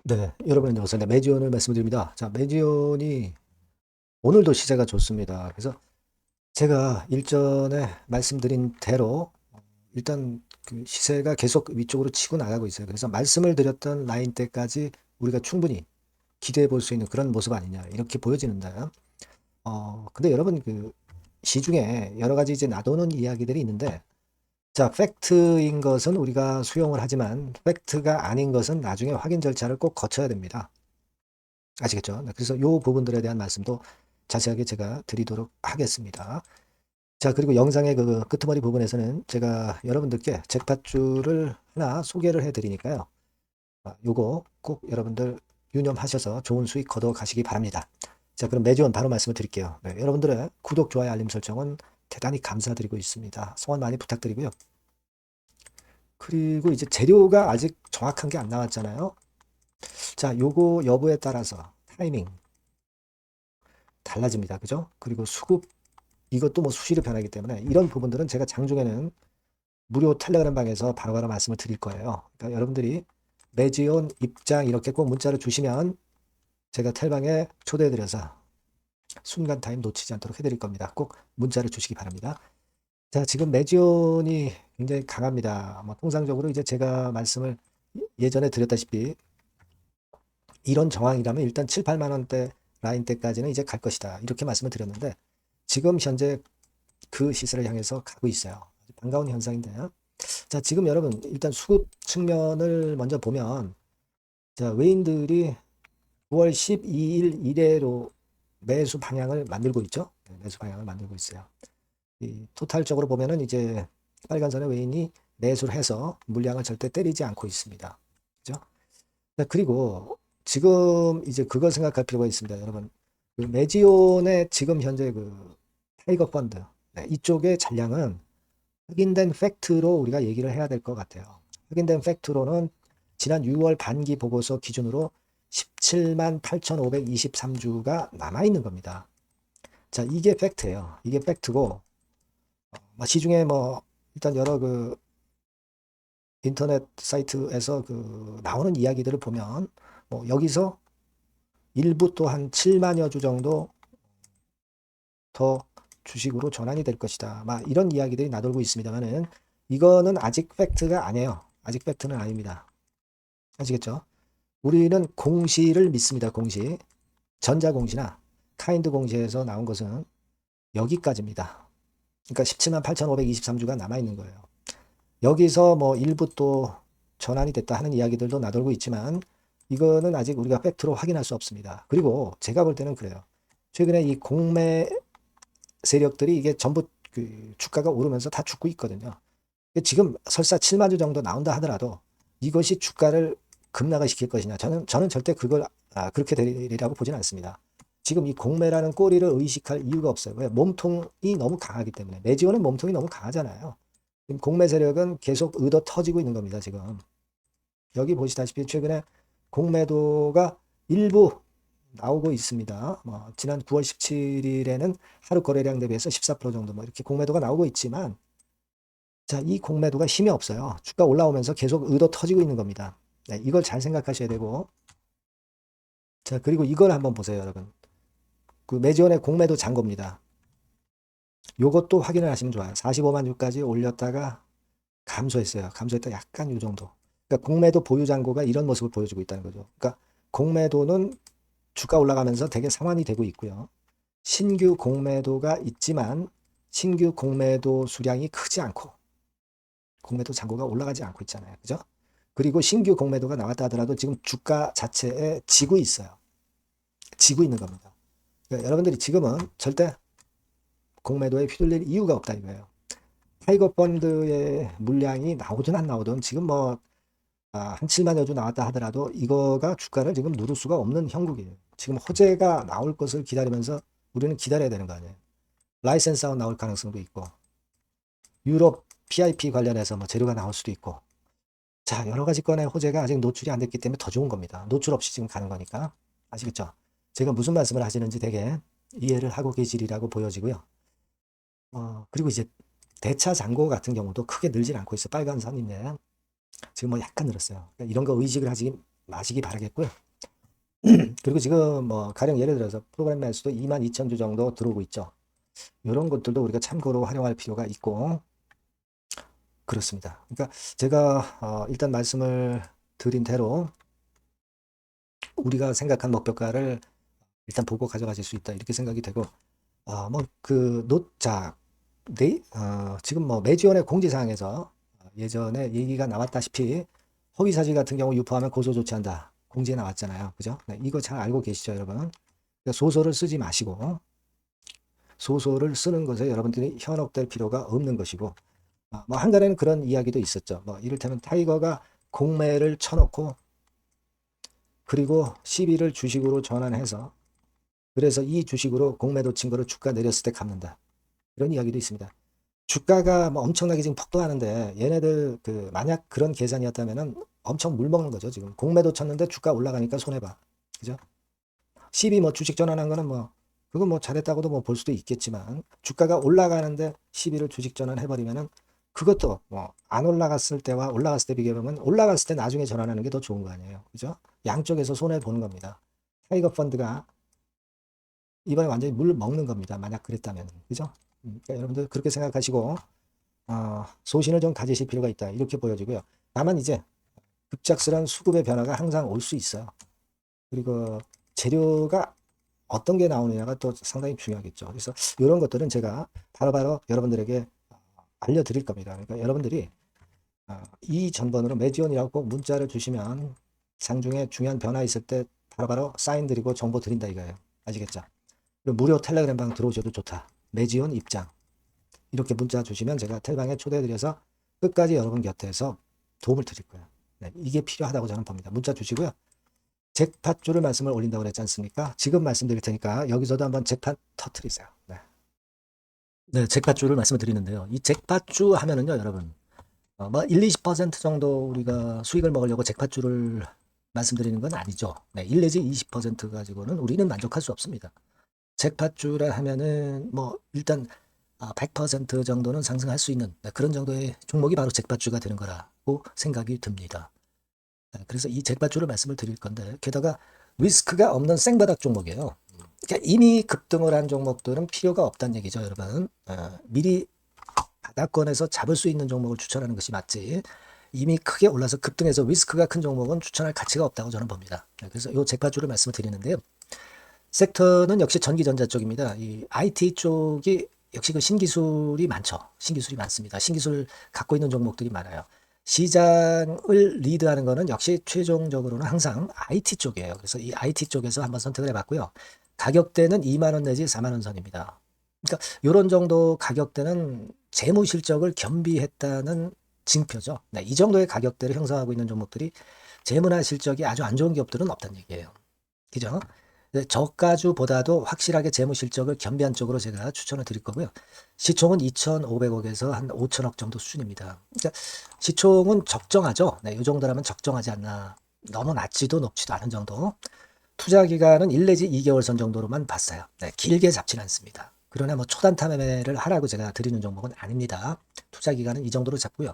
네, 여러분 안녕하세요. 네, 매지온을 말씀드립니다. 자, 매지온이 오늘도 시세가 좋습니다. 그래서 제가 일전에 말씀드린 대로 일단 그 시세가 계속 위쪽으로 치고 나가고 있어요. 그래서 말씀을 드렸던 라인 때까지 우리가 충분히 기대해 볼 수 있는 그런 모습 아니냐 이렇게 보여지는데, 근데 여러분 그 시중에 여러 가지 이제 놔두는 이야기들이 있는데, 자, 팩트인 것은 우리가 수용을 하지만 팩트가 아닌 것은 나중에 확인 절차를 꼭 거쳐야 됩니다. 아시겠죠? 네, 그래서 요 부분들에 대한 말씀도 자세하게 제가 드리도록 하겠습니다. 자, 그리고 영상의 그 끄트머리 부분에서는 제가 여러분들께 잭팟줄을 하나 소개를 해드리니까요. 요거 꼭 여러분들 유념하셔서 좋은 수익 거둬 가시기 바랍니다. 자, 그럼 매주원 바로 말씀을 드릴게요. 네, 여러분들의 구독, 좋아요, 알림 설정은 대단히 감사드리고 있습니다. 소원 많이 부탁드리고요. 그리고 이제 재료가 아직 정확한 게 안 나왔잖아요. 자, 요거 여부에 따라서 타이밍 달라집니다. 그죠? 그리고 수급 이것도 뭐 수시로 변하기 때문에 이런 부분들은 제가 장중에는 무료 텔레그램 방에서 바로바로 말씀을 드릴 거예요. 그러니까 여러분들이 매지온 입장 이렇게 꼭 문자를 주시면 제가 텔방에 초대해드려서 순간 타임 놓치지 않도록 해드릴 겁니다. 꼭 문자를 주시기 바랍니다. 자, 지금 매지온이 굉장히 강합니다. 뭐 통상적으로 이제 제가 말씀을 예전에 드렸다시피 이런 정황이라면 일단 7, 8만 원대 라인 때까지는 이제 갈 것이다. 이렇게 말씀을 드렸는데 지금 현재 그 시세를 향해서 가고 있어요. 반가운 현상인데요. 자, 지금 여러분 일단 수급 측면을 먼저 보면 자, 외인들이 9월 12일 이래로 매수 방향을 만들고 있죠. 네, 매수 방향을 만들고 있어요. 이 토탈적으로 보면은 이제 빨간선의 외인이 매수를 해서 물량을 절대 때리지 않고 있습니다. 그죠? 네, 그리고 지금 이제 그걸 생각할 필요가 있습니다. 여러분, 그 매지온의 지금 현재 그 타이거 펀드 네, 이쪽의 잔량은 확인된 팩트로 우리가 얘기를 해야 될 것 같아요. 확인된 팩트로는 지난 6월 반기 보고서 기준으로 17만 8,523주가 남아있는 겁니다. 자, 이게 팩트예요. 이게 팩트고, 시중에 뭐, 일단 여러 그 인터넷 사이트에서 그 나오는 이야기들을 보면, 뭐, 여기서 일부 또 한 7만여 주 정도 더 주식으로 전환이 될 것이다. 막 이런 이야기들이 나돌고 있습니다만은, 이거는 아직 팩트가 아니에요. 아직 팩트는 아닙니다. 아시겠죠? 우리는 공시를 믿습니다. 공시. 전자공시나 카인드 공시에서 나온 것은 여기까지입니다. 그러니까 17만 8,523주가 남아있는 거예요. 여기서 뭐 일부 또 전환이 됐다 하는 이야기들도 나돌고 있지만 이거는 아직 우리가 팩트로 확인할 수 없습니다. 그리고 제가 볼 때는 그래요. 최근에 이 공매 세력들이 이게 전부 그 주가가 오르면서 다 죽고 있거든요. 지금 설사 7만 주 정도 나온다 하더라도 이것이 주가를 급락을 시킬 것이냐. 저는 절대 그걸 그렇게 되리라고 보지는 않습니다. 지금 이 공매라는 꼬리를 의식할 이유가 없어요. 왜? 몸통이 너무 강하기 때문에. 매지원은 몸통이 너무 강하잖아요. 지금 공매 세력은 계속 의도 터지고 있는 겁니다. 지금. 여기 보시다시피 최근에 공매도가 일부 나오고 있습니다. 뭐 지난 9월 17일에는 하루 거래량 대비해서 14% 정도 뭐 이렇게 공매도가 나오고 있지만 자, 이 공매도가 힘이 없어요. 주가 올라오면서 계속 의도 터지고 있는 겁니다. 네, 이걸 잘 생각하셔야 되고. 자, 그리고 이걸 한번 보세요, 여러분. 그 매지원의 공매도 잔고입니다. 요것도 확인을 하시면 좋아요. 45만 주까지 올렸다가 감소했어요. 감소했다 약간 요 정도. 그러니까 공매도 보유 잔고가 이런 모습을 보여주고 있다는 거죠. 그러니까 공매도는 주가 올라가면서 되게 상환이 되고 있고요. 신규 공매도가 있지만 신규 공매도 수량이 크지 않고 공매도 잔고가 올라가지 않고 있잖아요. 그죠? 그리고 신규 공매도가 나왔다 하더라도 지금 주가 자체에 지고 있어요. 지고 있는 겁니다. 그러니까 여러분들이 지금은 절대 공매도에 휘둘릴 이유가 없다 이거예요. 타이거 펀드의 물량이 나오든 안 나오든 지금 뭐 한 7만여 주 나왔다 하더라도 이거가 주가를 지금 누를 수가 없는 형국이에요. 지금 호재가 나올 것을 기다리면서 우리는 기다려야 되는 거 아니에요. 라이센스 아웃 나올 가능성도 있고 유럽 PIP 관련해서 뭐 재료가 나올 수도 있고 자, 여러 가지 건의 호재가 아직 노출이 안 됐기 때문에 더 좋은 겁니다. 노출 없이 지금 가는 거니까. 아시겠죠? 제가 무슨 말씀을 하시는지 되게 이해를 하고 계시리라고 보여지고요. 그리고 이제 대차 잔고 같은 경우도 크게 늘진 않고 있어. 빨간 선인데 지금 뭐 약간 늘었어요. 그러니까 이런 거 의식을 하시기 마시기 바라겠고요. 그리고 지금 뭐 가령 예를 들어서 프로그램 매수도 22,000주 정도 들어오고 있죠. 이런 것들도 우리가 참고로 활용할 필요가 있고 그렇습니다. 그러니까 제가 일단 말씀을 드린 대로 우리가 생각한 목표가를 일단 보고 가져가실 수 있다 이렇게 생각이 되고 지금 뭐 매지원의 공지사항에서 예전에 얘기가 나왔다시피 허위사실 같은 경우 유포하면 고소 조치한다 공지에 나왔잖아요. 그죠? 네, 이거 잘 알고 계시죠, 여러분? 그러니까 소소를 쓰지 마시고 소소를 쓰는 것에 여러분들이 현혹될 필요가 없는 것이고 뭐 한간에는 그런 이야기도 있었죠. 뭐 이를테면 타이거가 공매를 쳐놓고 그리고 시비를 주식으로 전환해서 그래서 이 주식으로 공매도 친 거를 주가 내렸을 때 갚는다. 이런 이야기도 있습니다. 주가가 뭐 엄청나게 지금 폭등하는데 얘네들 만약 그런 계산이었다면은 엄청 물먹는 거죠. 지금 공매도 쳤는데 주가 올라가니까 손해봐. 그죠? 시비 뭐 주식 전환한 거는 뭐 그건 뭐 잘했다고도 뭐 볼 수도 있겠지만 주가가 올라가는데 시비를 주식 전환해버리면은 그것도 뭐 안 올라갔을 때와 올라갔을 때 비교해보면 올라갔을 때 나중에 전환하는 게 더 좋은 거 아니에요. 그죠? 양쪽에서 손해 보는 겁니다. 타이거 펀드가 이번에 완전히 물 먹는 겁니다. 만약 그랬다면. 그죠? 그러니까 여러분들 그렇게 생각하시고 소신을 좀 가지실 필요가 있다. 이렇게 보여지고요. 다만 이제 급작스러운 수급의 변화가 항상 올 수 있어요. 그리고 재료가 어떤 게 나오느냐가 또 상당히 중요하겠죠. 그래서 이런 것들은 제가 바로바로 여러분들에게 알려드릴 겁니다. 그러니까 여러분들이 이 전번으로 매지원이라고 꼭 문자를 주시면 장중에 중요한 변화 있을 때 바로바로 사인 드리고 정보 드린다 이거예요. 아시겠죠? 그리고 무료 텔레그램 방 들어오셔도 좋다. 매지원 입장. 이렇게 문자 주시면 제가 텔방에 초대해드려서 끝까지 여러분 곁에서 도움을 드릴 거예요. 네, 이게 필요하다고 저는 봅니다. 문자 주시고요. 잭팟주를 말씀을 올린다고 그랬지 않습니까? 지금 말씀드릴 테니까 여기서도 한번 잭팟 터트리세요. 네. 네, 잭팟주를 말씀을 드리는데요. 이 잭팟주 하면은요, 여러분. 뭐 1, 20% 정도 우리가 수익을 먹으려고 잭팟주를 말씀드리는 건 아니죠. 네, 1 내지 20% 가지고는 우리는 만족할 수 없습니다. 잭팟주라 하면은 뭐 일단 100% 정도는 상승할 수 있는 그런 정도의 종목이 바로 잭팟주가 되는 거라고 생각이 듭니다. 그래서 이 잭팟주를 말씀을 드릴 건데 게다가 리스크가 없는 생바닥 종목이에요. 그러니까 이미 급등을 한 종목들은 필요가 없다는 얘기죠, 여러분. 미리 바닥권에서 잡을 수 있는 종목을 추천하는 것이 맞지. 이미 크게 올라서 급등해서 리스크가 큰 종목은 추천할 가치가 없다고 저는 봅니다. 그래서 이 잭팟주를 말씀을 드리는데요. 섹터는 역시 전기전자 쪽입니다. 이 IT 쪽이 역시 그 신기술이 많죠. 신기술이 많습니다. 신기술 갖고 있는 종목들이 많아요. 시장을 리드하는 거는 역시 최종적으로는 항상 IT 쪽이에요. 그래서 이 IT 쪽에서 한번 선택을 해봤고요. 가격대는 2만 원 내지 4만 원 선입니다. 그러니까 이런 정도 가격대는 재무 실적을 겸비했다는 징표죠. 네, 이 정도의 가격대를 형성하고 있는 종목들이 재무나 실적이 아주 안 좋은 기업들은 없다는 얘기예요. 그죠? 저가주보다도 확실하게 재무 실적을 겸비한 쪽으로 제가 추천을 드릴 거고요. 시총은 2,500억에서 한 5천억 정도 수준입니다. 그러니까 시총은 적정하죠. 네, 이 정도라면 적정하지 않나. 너무 낮지도 높지도 않은 정도. 투자 기간은 1 내지 2개월 선 정도로만 봤어요. 네, 길게 잡지는 않습니다. 그러나 뭐 초단타 매매를 하라고 제가 드리는 종목은 아닙니다. 투자 기간은 이 정도로 잡고요.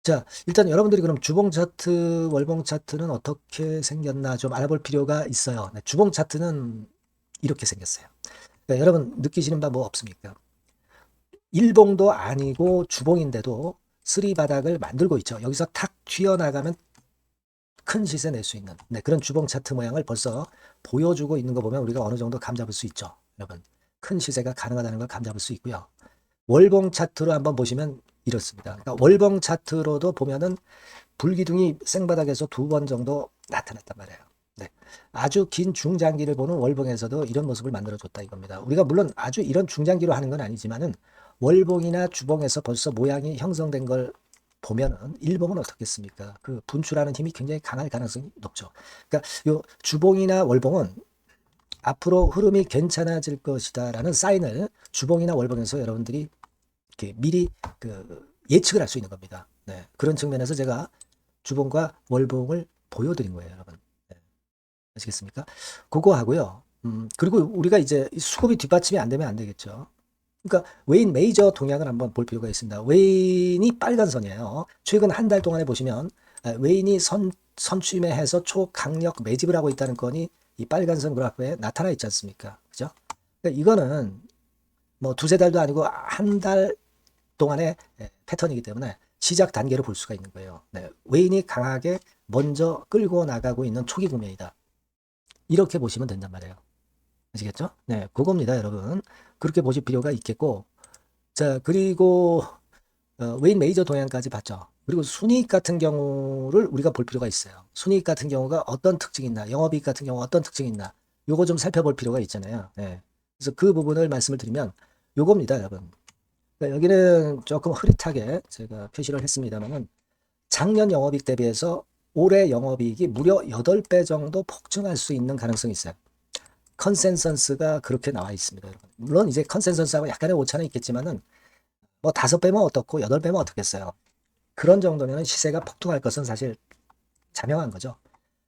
자, 일단 여러분들이 그럼 주봉 차트, 월봉 차트는 어떻게 생겼나 좀 알아볼 필요가 있어요. 네, 주봉 차트는 이렇게 생겼어요. 네, 여러분 느끼시는 바 뭐 없습니까? 일봉도 아니고 주봉인데도 쓰리 바닥을 만들고 있죠. 여기서 탁 튀어나가면 큰 시세 낼 수 있는 그런 주봉 차트 모양을 벌써 보여주고 있는 거 보면 우리가 어느 정도 감 잡을 수 있죠. 여러분 큰 시세가 가능하다는 걸 감 잡을 수 있고요. 월봉 차트로 한번 보시면 이렇습니다. 그러니까 월봉 차트로도 보면은 불기둥이 생바닥에서 2번 정도 나타났단 말이에요. 네. 아주 긴 중장기를 보는 월봉에서도 이런 모습을 만들어줬다 이겁니다. 우리가 물론 아주 이런 중장기로 하는 건 아니지만은 월봉이나 주봉에서 벌써 모양이 형성된 걸 보면은 일봉은 어떻겠습니까? 그 분출하는 힘이 굉장히 강할 가능성이 높죠. 그러니까 요 주봉이나 월봉은 앞으로 흐름이 괜찮아질 것이다라는 사인을 주봉이나 월봉에서 여러분들이 이렇게 미리 예측을 할 수 있는 겁니다. 네. 그런 측면에서 제가 주봉과 월봉을 보여드린 거예요, 여러분. 네. 아시겠습니까? 그거 하고요. 그리고 우리가 이제 수급이 뒷받침이 안 되면 안 되겠죠. 그러니까 웨인 메이저 동향을 한번 볼 필요가 있습니다. 웨인이 빨간 선이에요. 최근 한 달 동안에 보시면 웨인이 선 선취매해서 초강력 매집을 하고 있다는 건이 이 빨간선 그래프에 나타나 있지 않습니까? 그죠? 그러니까 이거는 뭐 두세 달도 아니고 한 달 동안의 패턴이기 때문에 시작 단계로 볼 수가 있는 거예요. 네, 외인이 강하게 먼저 끌고 나가고 있는 초기 국면이다. 이렇게 보시면 된단 말이에요. 아시겠죠? 네, 그겁니다, 여러분. 그렇게 보실 필요가 있겠고, 자, 그리고 웨인 메이저 동향까지 봤죠. 그리고 순이익 같은 경우를 우리가 볼 필요가 있어요. 순이익 같은 경우가 어떤 특징이 있나, 영업이익 같은 경우 어떤 특징이 있나, 요거 좀 살펴볼 필요가 있잖아요. 네. 그래서 그 부분을 말씀을 드리면 요겁니다, 여러분. 그러니까 여기는 조금 흐릿하게 제가 표시를 했습니다만은 작년 영업이익 대비해서 올해 영업이익이 무려 8배 정도 폭증할 수 있는 가능성이 있어요. 컨센서스가 그렇게 나와 있습니다, 여러분. 물론 이제 컨센서스하고 약간의 오차는 있겠지만은 뭐 5배면 어떻고 8배면 어떻겠어요. 그런 정도면 시세가 폭등할 것은 사실 자명한 거죠.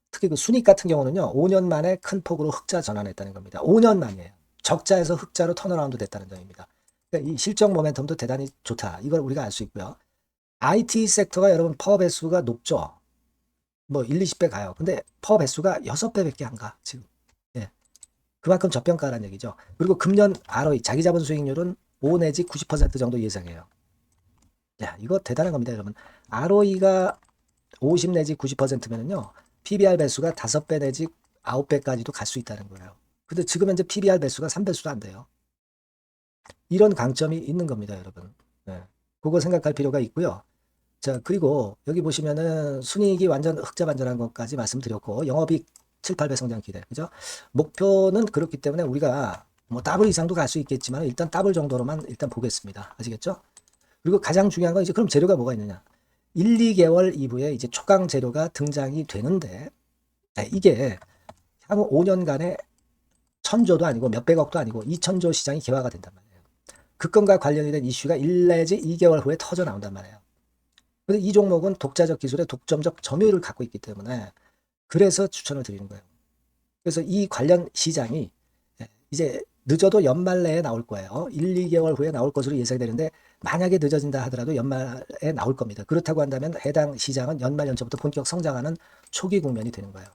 특히 그 순익 같은 경우는요, 5년 만에 큰 폭으로 흑자 전환했다는 겁니다. 5년 만이에요. 적자에서 흑자로 턴어라운드 됐다는 점입니다. 그러니까 이 실적 모멘텀도 대단히 좋다. 이걸 우리가 알 수 있고요. IT 섹터가 여러분 퍼 배수가 높죠. 뭐 1, 20배 가요. 근데 퍼 배수가 6배밖에 안 가, 지금. 예. 그만큼 저평가라는 얘기죠. 그리고 금년 ROE, 자기 자본 수익률은 5 내지 90% 정도 예상해요. 야, 이거 대단한 겁니다, 여러분. ROE가 50 내지 90%면은요, PBR 배수가 5배 내지 9배까지도 갈 수 있다는 거예요. 근데 지금 현재 PBR 배수가 3배수도 안 돼요. 이런 강점이 있는 겁니다, 여러분. 네. 그거 생각할 필요가 있고요. 자, 그리고 여기 보시면은 순이익이 완전 흑자 반전한 것까지 말씀드렸고, 영업이익 7, 8배 성장 기대. 그죠? 목표는 그렇기 때문에 우리가 뭐 더블 이상도 갈 수 있겠지만 일단 더블 정도로만 일단 보겠습니다. 아시겠죠? 그리고 가장 중요한 건 이제 그럼 재료가 뭐가 있느냐? 1, 2개월 이후에 이제 초강 재료가 등장이 되는데, 네, 이게 향후 5년간의 천조도 아니고 몇백억도 아니고 2천조 시장이 개화가 된단 말이에요. 그 건과 관련이 된 이슈가 1 내지 2개월 후에 터져 나온단 말이에요. 근데 이 종목은 독자적 기술의 독점적 점유율을 갖고 있기 때문에 그래서 추천을 드리는 거예요. 그래서 이 관련 시장이 이제 늦어도 연말 내에 나올 거예요. 1, 2개월 후에 나올 것으로 예상되는데 만약에 늦어진다 하더라도 연말에 나올 겁니다. 그렇다고 한다면 해당 시장은 연말 연초부터 본격 성장하는 초기 국면이 되는 거예요.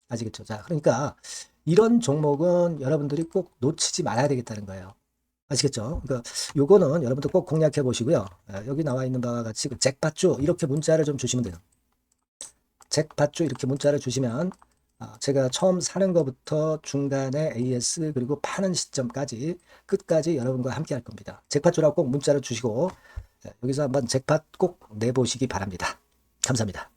아시겠죠? 자, 그러니까 이런 종목은 여러분들이 꼭 놓치지 말아야 되겠다는 거예요. 아시겠죠? 그러니까 요거는 여러분들 꼭 공략해 보시고요. 여기 나와 있는 바와 같이 그 잭팟주 이렇게 문자를 좀 주시면 돼요. 잭팟주 이렇게 문자를 주시면 제가 처음 사는 것부터 중간에 AS 그리고 파는 시점까지 끝까지 여러분과 함께 할 겁니다. 잭팟주라고 꼭 문자를 주시고 여기서 한번 잭팟 꼭 내보시기 바랍니다. 감사합니다.